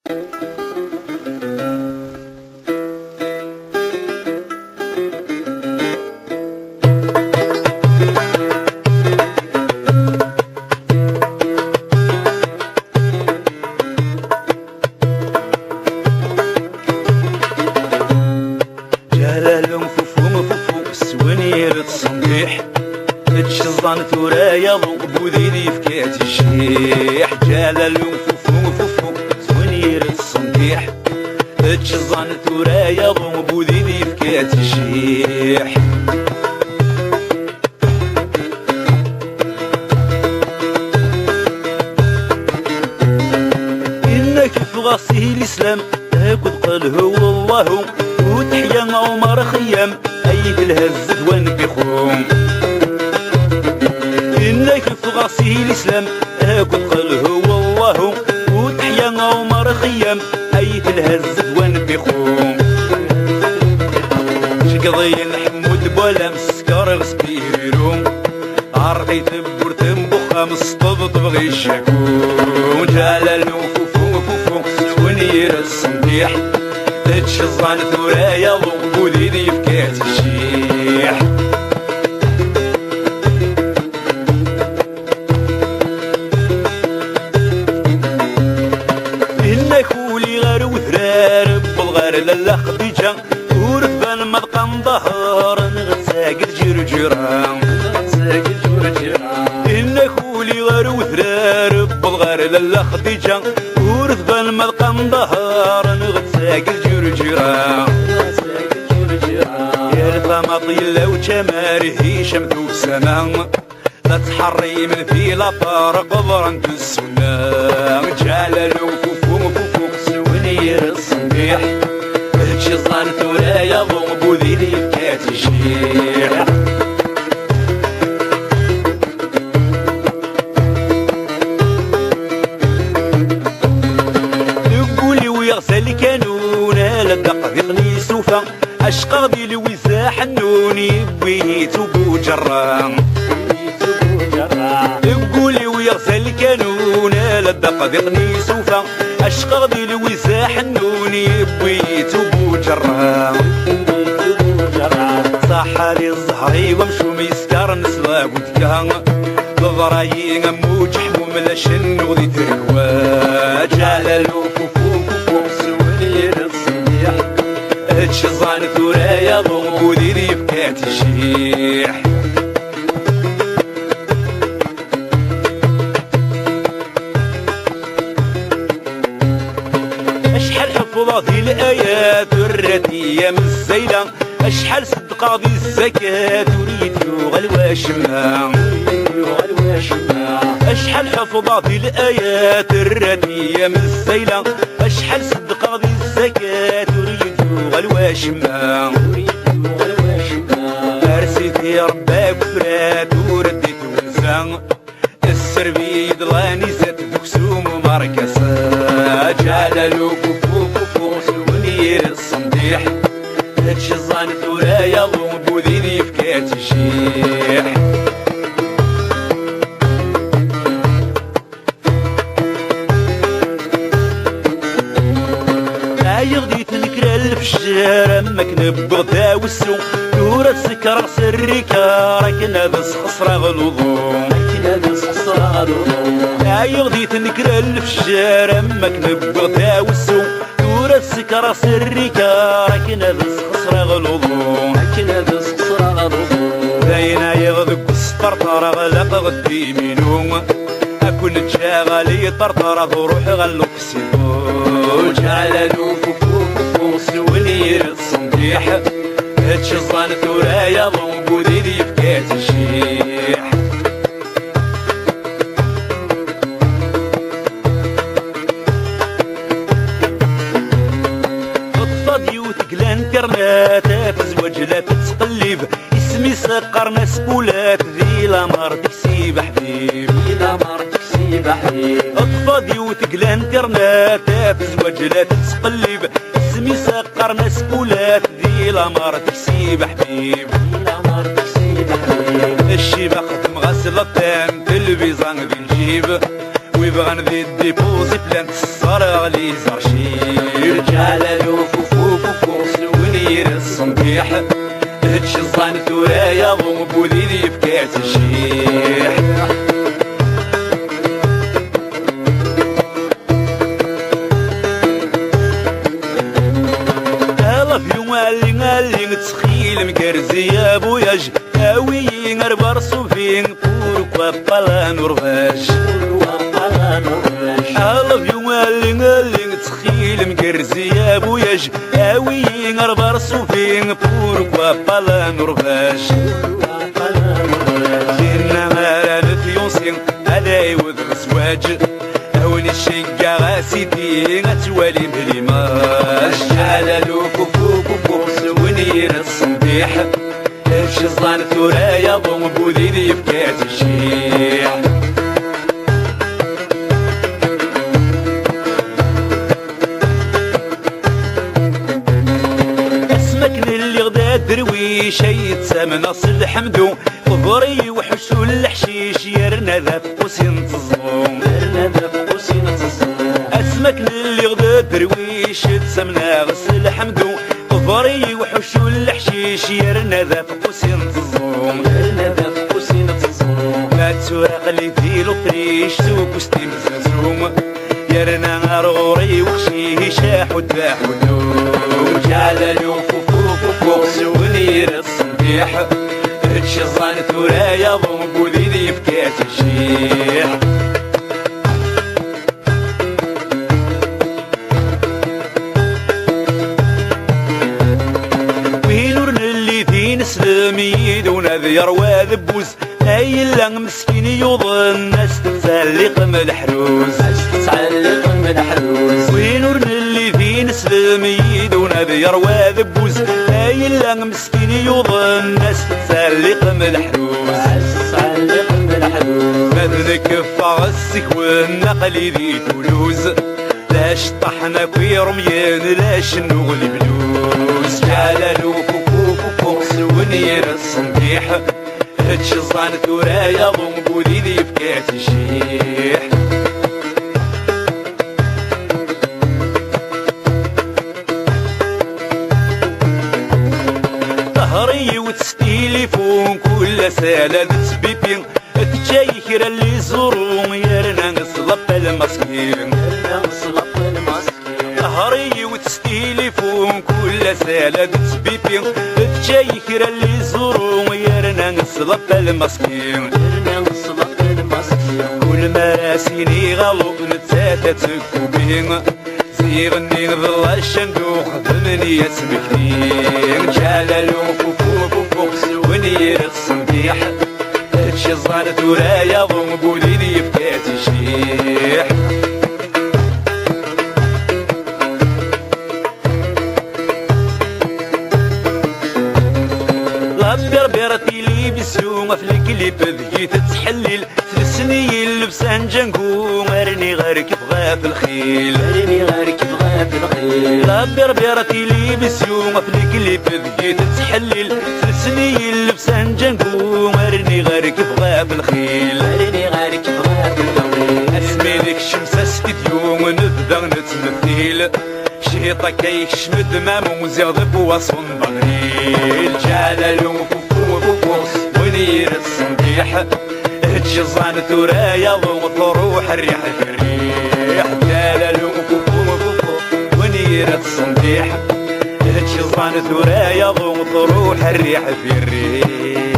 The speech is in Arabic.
جلالهم فوفهم فوفو سوانير التصنبيح تشزان ثرايا بوذيدي فكات الشيح. جلالهم فوفهم فوفو سوانير التصنبيح تشزان ثرايا بوذيدي فكات الشيح. إنك في غاسيه الإسلام هاكد قال هو الله وتحيا عمر خيام أيد الهز دوان بخوم. إنك في غاسيه الإسلام هاكد قال هو الله وتحيا عمر خيام أيد الهز دوان بخوم. شقضي محمود بولا مسكر غسبيروم عرقي تبور تنبخ مصطبط بغي الشاكون. جلال وفوفو فوفو سونير الصنديح تشزان ثرايا وبوذيدي فكات الشيح. إنك ولي غير وثرار بالغير لالا خديجة ورثبان مذقن ظهر نغتساقل جرجران. إنك ولي غير وثرار بالغير لالا خديجة ورثبان مذقن ظهر نغتساقل جرجران. يا الفما طيلة وجماره هيشم ذو السماء لا تحري من في لا طارق ضرنت السنة. جلال وفوفو فوفو سونير الصنديح تشزان ثرايا بوذيدي فكات الشيح. نقولي ويغسل كانونا لدق ذقني سوفا أشقى ذي الوزا حنوني بيتو بوجران. نقولي ويغسل كانونا لدق ذقني سوفا أشقى ذي الوزا حنوني بيتو بوجران. صحالي الزهري ومشو ميسكر نسلا ودكان ضرايي موج حموم لشن وذي تركوا. جلال وفوفو فوفو سوانير الصنديح تشزان ثرايا بوذيدي فكات الشيح. أشحال حفظت الآيات الرتية من الزيلة أشحال صدقة ذي الزكاة وريد يوغى الواشمة. أشحال حفظت الآيات الرتية من الزيلة أشحال صدقة ذي الزكاة وريد يوغى الواشمة. أرسيتي رباك فرات ورديت وزان السربي ضلاني زاد دكسوم ومركزة. جلال وفوفو فوفو سونير الصنديح تشزان ثرايا وبوذيدي فكات الشيح. يغدي تنكر الفجار امك نبغدا والسوق دورة سكر سريكا راكنا بس خسرة غلوظو. يغدي تنكر الفجار امك نبغدا والسوق دورة سكر سريكا راكنا بس خسرة غلوظو. داينا يغدق السطرطرة غلق غدي منو أكون تشاغلي طرطرة بروح غلق سيبو. جلال وفوفو فوفو سونير الصنديح تشزان ثرايا بوذيدي فكات الشيح. الطادي وتقلان كرنات تزوج لا تتقلب اسمي سقر ناس بولات ذي لا مرتك سيب حبيب. الطادي وتقلان كرنات تزوج لا تتقلب اسمي سقر ناس بولات ذي لا مرتك سيب حبيب. الشيبة خدم غسل الطين تلبيزان ذي نجيب ويبغى ذي الديبوزي بلان تصار غلي زرشيب. يبكي تشيح اللي تسخيل مكرزي يا بوياج هاوي غربر صوفين بورك وابالا نورفاش الله يوم اللي تسخيل مكرزي يا بوياج هاوي غربر صوفين بورك وابالا نورفاش كنا مالا نفيونسين هذا يوذ الزواج هوني الشقا غاسيتي غتوالي بليماج على لوكو ونير الصنديح شي ظن ثرايا ضم بوذيني يبكي تشيح اسمك اللي غدا درويش يتسامى ناصر الحمدو ظهري وحشو الحشيش يرنا ذا قوسين تظلم اسمك اللي غدا درويش تسامنا غسل الحمدو ظهري وحشو الحشيش يرنا ذا فقوسين تظلم لا تسوق اللي ديلو طريش سوق وستيم زازوم يرنا غروري وخشيه شاح وداح ودوم جعللو فوق سونير الصنديح هدشي الظن ثرايا ضم بوذيني يبكي تشيح سلمي دون ذير وذبوز اي اللي مسكين يوضن ناس تتعلق مدحروز وينور اللي فين سلمي دون ذير وذبوز اي اللي مسكين يوضن ناس تتعلق مدحروز مذنك فغسك والنقل ذي تولوز لاش طحنا كوي رميان لاش نغلي بلوز جعللو ونير الصنديح هدشي الظن ثرايا ضم بوذيني يبكي تشيح ظهري وتستيليفون كل سالة تسبيبين تشيكر اللي زورون يرنا نصلب المسكين ظهري وتستيليفون كل سالة تسبيبين تشيكر اللي زورو يرنا نصلب المسكين كل ما راسيني غلط نتساتة تكوبين زيغني ظل الشندوق ثمني اسمكين جعللو فوق ونير الصنديح هدشي الظن ثرايا ضم بوذيني يبكي تشيح بربرتي لي بسوم في الكليب ذي تتحلل ثلثني لبسان جنكو مرني غيرك بغا في الخيل بربرتي لي بسوم في الكليب ذي تتحلل ثلثني لبسان جنكو مرني غيرك بغا في الخيل اسمي لك شمسة ستيديو ونبدا نتمثيل شيطة كيشمد مامو زيغ بوصن بغريل جعللو ونير الصنديح هدشي الظن ثرايا ضغط روح الريح في الريح جعللو ونير الصنديح هدشي الظن ثرايا ضغط روح الريح في الريح